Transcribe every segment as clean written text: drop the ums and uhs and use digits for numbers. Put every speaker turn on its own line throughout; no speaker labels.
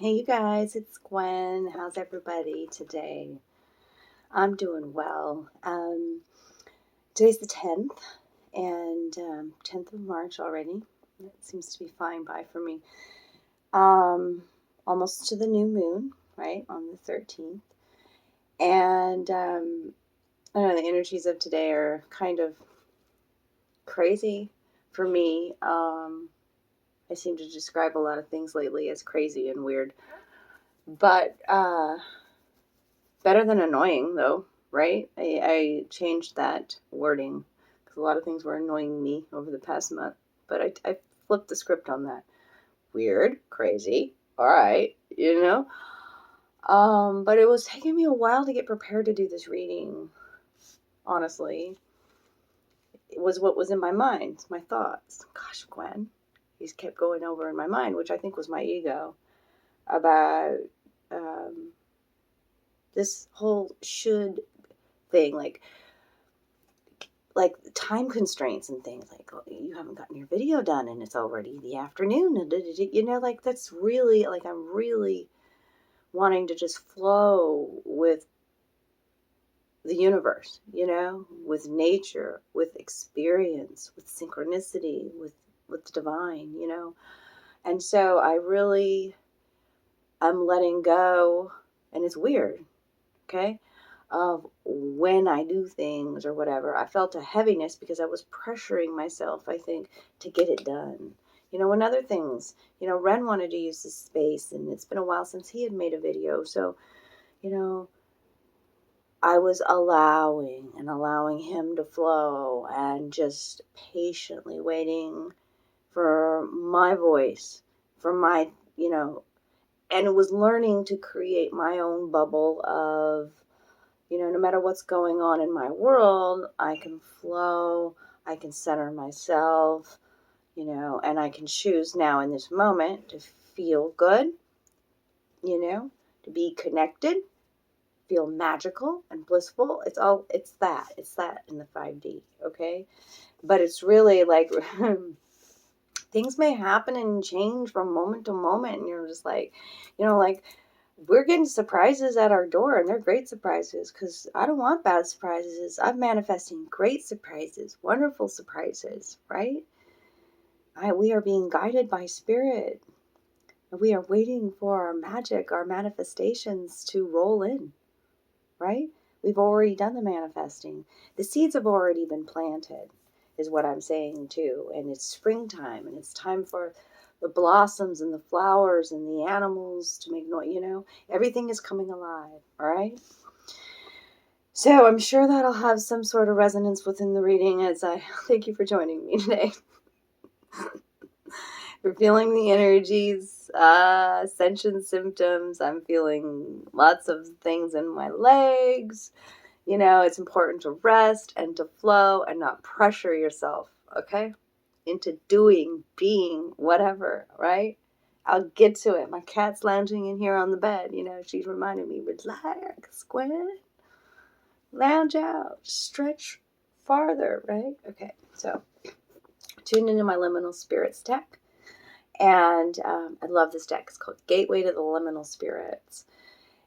Hey you guys, it's Gwen. How's everybody today? I'm doing well. Today's the 10th and 10th of March already. It seems to be flying by for me. Almost to the new moon, right, on the 13th. And I don't know, the energies of today are kind of crazy for me. I seem to describe a lot of things lately as crazy and weird. But better than annoying, though, right? I changed that wording because a lot of things were annoying me over the past month. But I flipped the script on that. Weird, crazy, all right, But it was taking me a while to get prepared to do this reading, honestly. It was what was in my mind, my thoughts. Gosh, Gwen. These kept going over in my mind, which I think was my ego, about this whole should thing, like time constraints and things, like, oh, you haven't gotten your video done and it's already the afternoon, and like, that's really, like, I'm really wanting to just flow with the universe, with nature, with experience, with synchronicity, with the divine, and so I'm letting go, and it's weird, okay, of when I do things or whatever. I felt a heaviness because I was pressuring myself, I think, to get it done. When other things, Ren wanted to use this space, and it's been a while since he had made a video. So, I was allowing him to flow and just patiently waiting for my voice, for my, and it was learning to create my own bubble of, no matter what's going on in my world, I can flow, I can center myself, and I can choose now in this moment to feel good, to be connected, feel magical and blissful. It's that in the 5D, okay? But it's really like, things may happen and change from moment to moment, and you're just like, like, we're getting surprises at our door, and they're great surprises, because I don't want bad surprises. I'm manifesting great surprises, wonderful surprises, right? We are being guided by spirit. We are waiting for our magic, our manifestations to roll in, right? We've already done the manifesting. The seeds have already been planted, is what I'm saying too. And it's springtime, and it's time for the blossoms and the flowers and the animals to make noise, everything is coming alive, all right? So I'm sure that'll have some sort of resonance within the reading, as I thank you for joining me today. For feeling the energies, ascension symptoms. I'm feeling lots of things in my legs. It's important to rest and to flow and not pressure yourself, okay? Into doing, being, whatever, right? I'll get to it. My cat's lounging in here on the bed. She's reminding me, relax, Gwen. Lounge out. Stretch farther, right? Okay, so tuned into my Liminal Spirits deck. And I love this deck. It's called Gateway to the Liminal Spirits.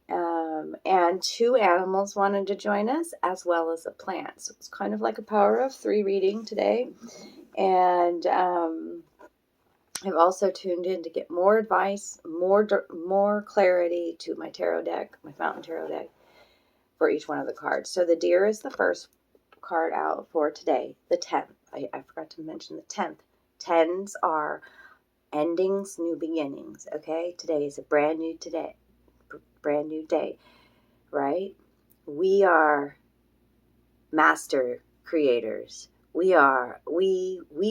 And 2 animals wanted to join us, as well as a plant. So it's kind of like a power of 3 reading today. And I've also tuned in to get more advice, more clarity to my tarot deck, my Fountain Tarot deck, for each one of the cards. So the deer is the first card out for today, the 10th. I forgot to mention the 10th. 10s are endings, new beginnings, okay? Today is a brand new day, right? We are master creators. We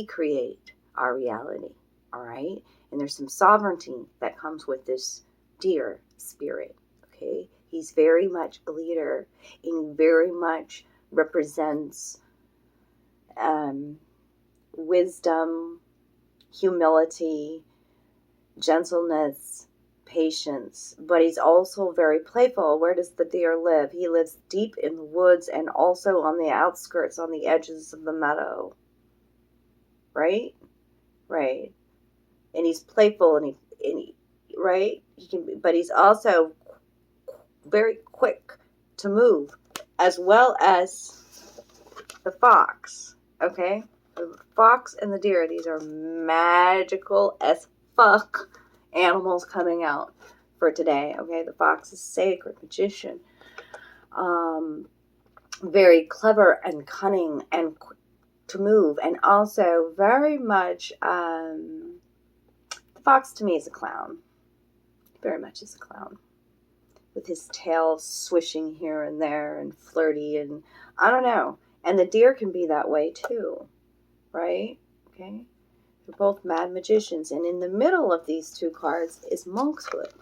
create our reality, all right? And there's some sovereignty that comes with this deer spirit, okay? He's very much a leader, and very much represents wisdom, humility, gentleness, patience, but he's also very playful. Where does the deer live? He lives deep in the woods and also on the outskirts, on the edges of the meadow. Right? And he's playful, and right? He can, but he's also very quick to move, as well as the fox. Okay, the fox and the deer. These are magical as fuck animals coming out for today. Okay, the fox is sacred magician. Very clever and cunning and quick to move, and also very much. The fox to me is a clown. Very much is a clown, with his tail swishing here and there and flirty, and I don't know. And the deer can be that way too, right? Okay. They're both mad magicians. And in the middle of these two cards is Monkshood,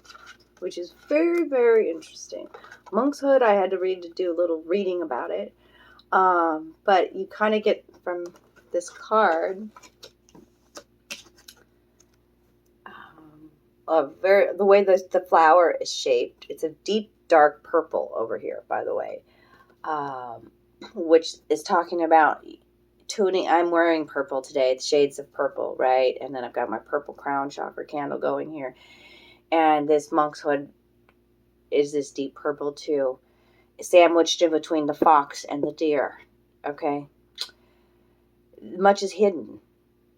which is very, very interesting. Monkshood, I had to do a little reading about it. But you kind of get from this card the way the flower is shaped. It's a deep, dark purple over here, by the way, which is talking about tuning. I'm wearing purple today, the shades of purple, right? And then I've got my purple crown chakra candle going here. And this Monkshood is this deep purple too, sandwiched in between the fox and the deer, okay? Much is hidden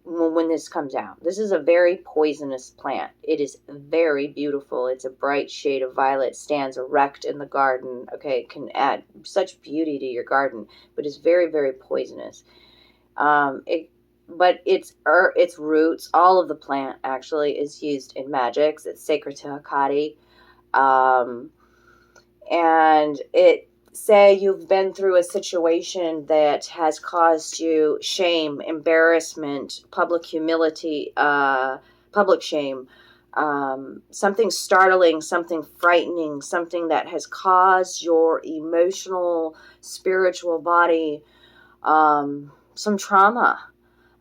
when this comes out. This is a very poisonous plant. It is very beautiful. It's a bright shade of violet, stands erect in the garden. Okay, it can add such beauty to your garden, but it's very, very poisonous. But its roots, all of the plant actually is used in magics. It's sacred to Hecate. And it say you've been through a situation that has caused you shame, embarrassment, public humility, public shame, something startling, something frightening, something that has caused your emotional, spiritual body some trauma.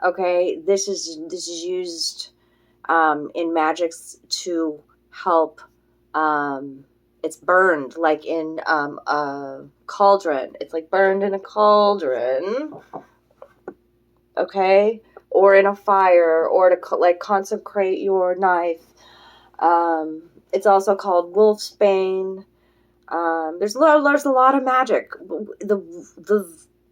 Okay, this is used in magics to help. It's burned like in a cauldron. It's like burned in a cauldron, okay, or in a fire, or to like consecrate your knife. It's also called wolfsbane. There's a lot of magic.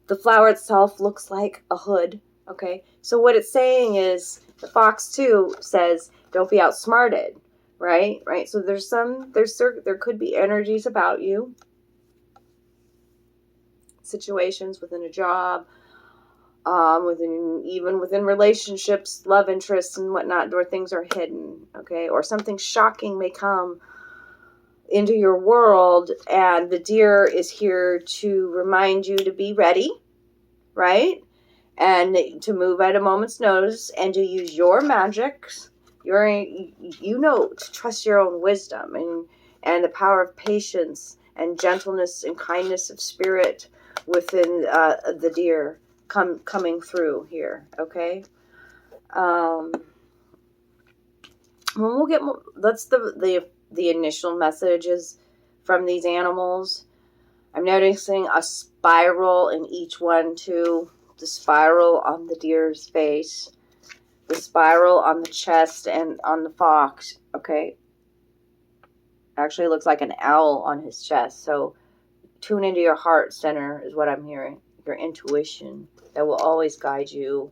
The flower itself looks like a hood. Okay, so what it's saying is the fox too says don't be outsmarted. Right. So there could be energies about you, situations within a job, even within relationships, love interests and whatnot, where things are hidden. Okay, or something shocking may come into your world, and the deer is here to remind you to be ready, right, and to move at a moment's notice, and to use your magics. To trust your own wisdom and the power of patience and gentleness and kindness of spirit within the deer coming through here. Okay. We'll get more, that's the initial messages from these animals. I'm noticing a spiral in each one too. The spiral on the deer's face. The spiral on the chest and on the fox, okay? Actually, it looks like an owl on his chest. So tune into your heart center is what I'm hearing. Your intuition that will always guide you.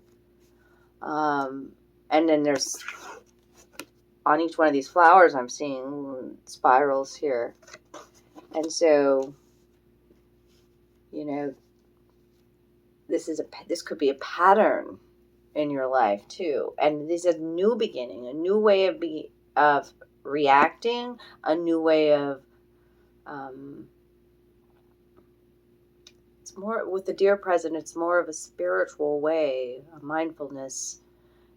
And then there's, on each one of these flowers, I'm seeing spirals here. And so, this could be a pattern in your life too, and this is a new beginning, a new way of reacting, a new way of it's more with the deer present. It's more of a spiritual way, a mindfulness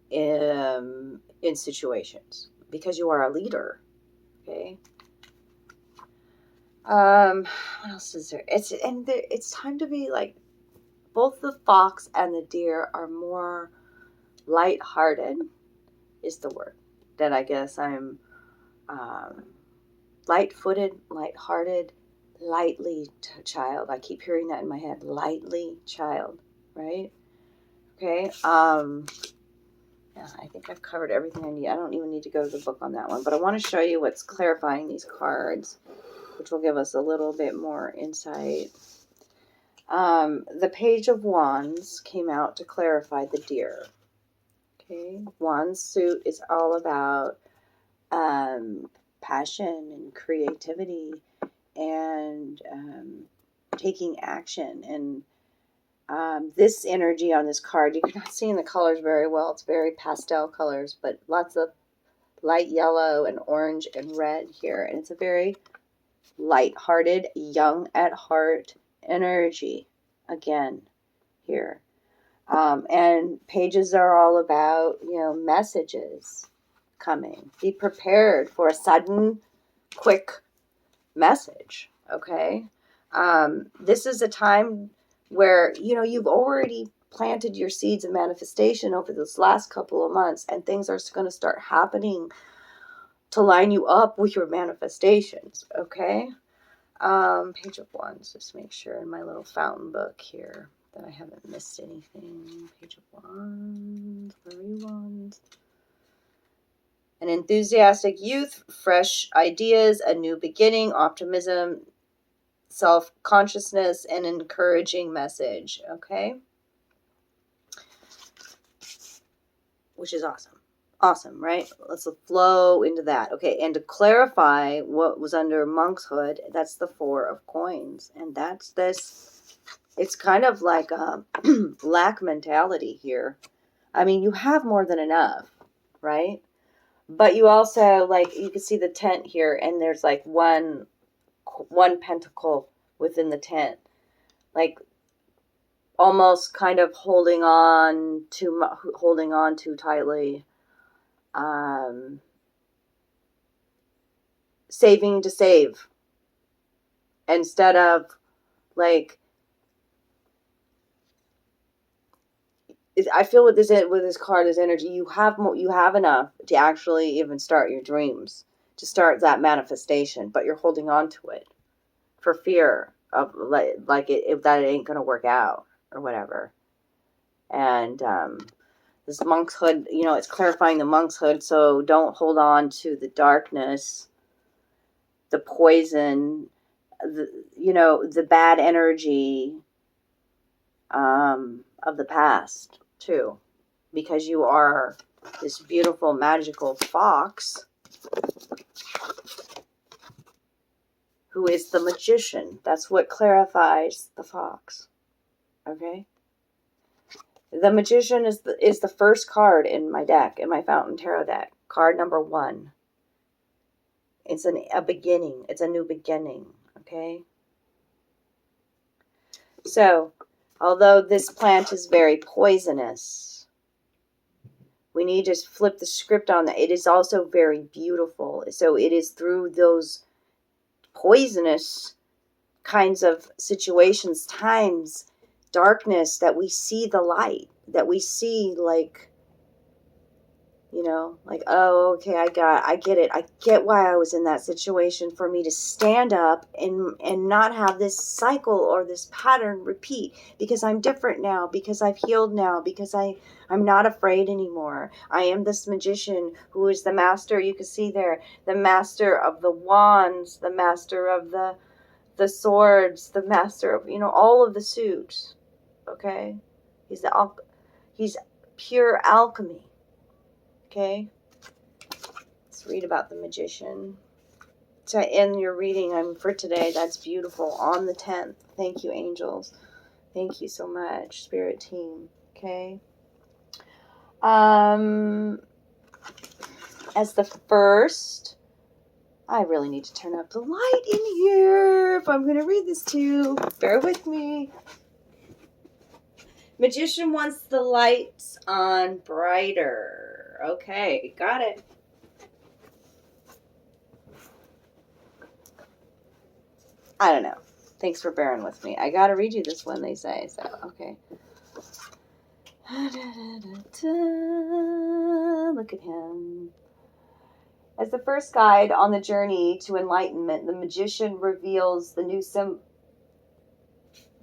in situations, because you are a leader. Okay. What else is there? It's time to be like, both the fox and the deer are more light-hearted is the word that I guess I'm light-footed, light-hearted, lightly child. I keep hearing that in my head. Lightly child, right? Okay. Yeah, I think I've covered everything I need. I don't even need to go to the book on that one, but I want to show you what's clarifying these cards, which will give us a little bit more insight. The Page of Wands came out to clarify the Deer. Okay, Wands suit is all about passion and creativity and taking action. And this energy on this card, you're not seeing the colors very well. It's very pastel colors, but lots of light yellow and orange and red here. And it's a very light-hearted, young at heart energy again here. And pages are all about, messages coming. Be prepared for a sudden, quick message, okay? This is a time where, you've already planted your seeds of manifestation over this last couple of months, and things are going to start happening to line you up with your manifestations, okay? Page of Wands, just make sure in my little fountain book here that I haven't missed anything. Page of Wands, where are you, Wands? An enthusiastic youth, fresh ideas, a new beginning, optimism, self-consciousness, and an encouraging message, okay? Which is awesome. Awesome, right? Let's flow into that. Okay, and to clarify what was under Monkshood, that's the Four of Coins. And that's this, it's kind of like a lack mentality here. I mean, you have more than enough, right? But you also, like, you can see the tent here, and there's like one pentacle within the tent. Like, almost kind of holding on too tightly. Saving to save instead of like, I feel with this card, this energy, you have enough to actually even start your dreams, to start that manifestation, but you're holding on to it for fear of like that it ain't gonna work out or whatever. And this Monkshood, it's clarifying the Monkshood, so don't hold on to the darkness, the poison, the bad energy of the past too, because you are this beautiful magical fox who is the magician. That's what clarifies the fox. Okay? The magician is the first card in my deck, in my Fountain Tarot deck. Card number 1. It's a beginning. It's a new beginning. Okay? So, although this plant is very poisonous, we need to flip the script on that. It is also very beautiful. So it is through those poisonous kinds of situations, times, darkness, that we see the light, that we see like, oh, okay, I get it. I get why I was in that situation, for me to stand up and not have this cycle or this pattern repeat, because I'm different now, because I've healed now, because I'm not afraid anymore. I am this magician who is the master, you can see there, the master of the wands, the master of the swords, the master of, all of the suits. Okay? He's pure alchemy. Okay? Let's read about the magician. To end your reading for today, that's beautiful. On the 10th. Thank you, angels. Thank you so much, spirit team. Okay? As the first, I really need to turn up the light in here if I'm going to read this to you. Bear with me. Magician wants the lights on brighter. Okay, got it. I don't know. Thanks for bearing with me. I got to read you this one, they say. So, okay. Look at him. As the first guide on the journey to enlightenment, the magician reveals the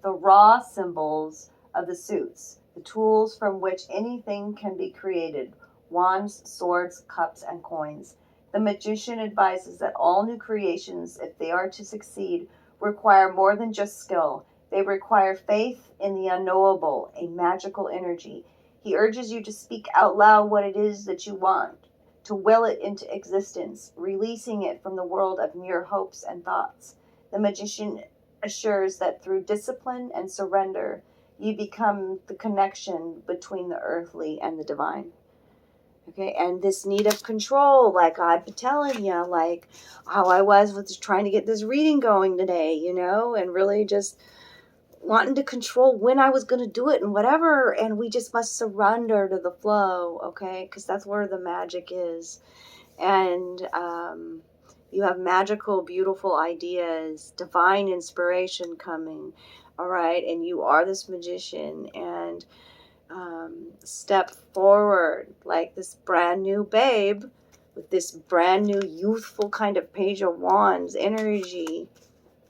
raw symbols of the suits, the tools from which anything can be created. wands, swords, cups, and coins. The magician advises that all new creations, if they are to succeed, require more than just skill. They require faith in the unknowable, a magical energy. He urges you to speak out loud what it is that you want, to will it into existence, releasing it from the world of mere hopes and thoughts. The magician assures that through discipline and surrender, you become the connection between the earthly and the divine. Okay, and this need of control, like I've been telling you, like how I was with trying to get this reading going today, you know, and really just wanting to control when I was going to do it and whatever. And we just must surrender to the flow, okay, because that's where the magic is. And you have magical, beautiful ideas, divine inspiration coming, all right, and you are this magician, and step forward like this brand new babe with this brand new youthful kind of Page of Wands energy,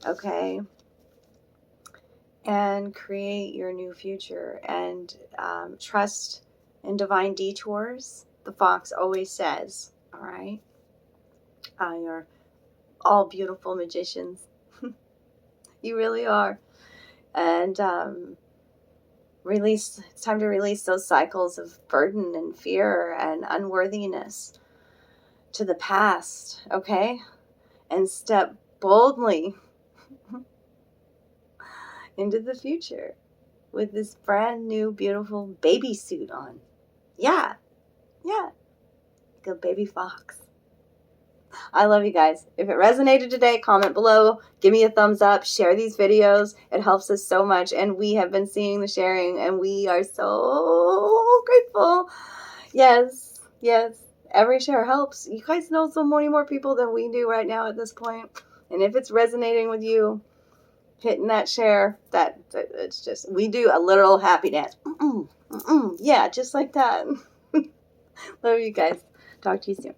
okay, and create your new future, and trust in divine detours. The fox always says, all right, you're all beautiful magicians. You really are. And it's time to release those cycles of burden and fear and unworthiness to the past, okay? And step boldly into the future with this brand new, beautiful baby suit on. Yeah, like a baby fox. I love you guys. If it resonated today, comment below, give me a thumbs up, share these videos. It helps us so much, and we have been seeing the sharing, and we are so grateful. Yes, every share helps. You guys know so many more people than we do right now at this point, and if it's resonating with you, hitting that share, that it's just, we do a literal happy dance. Yeah, just like that. Love you guys. Talk to you soon.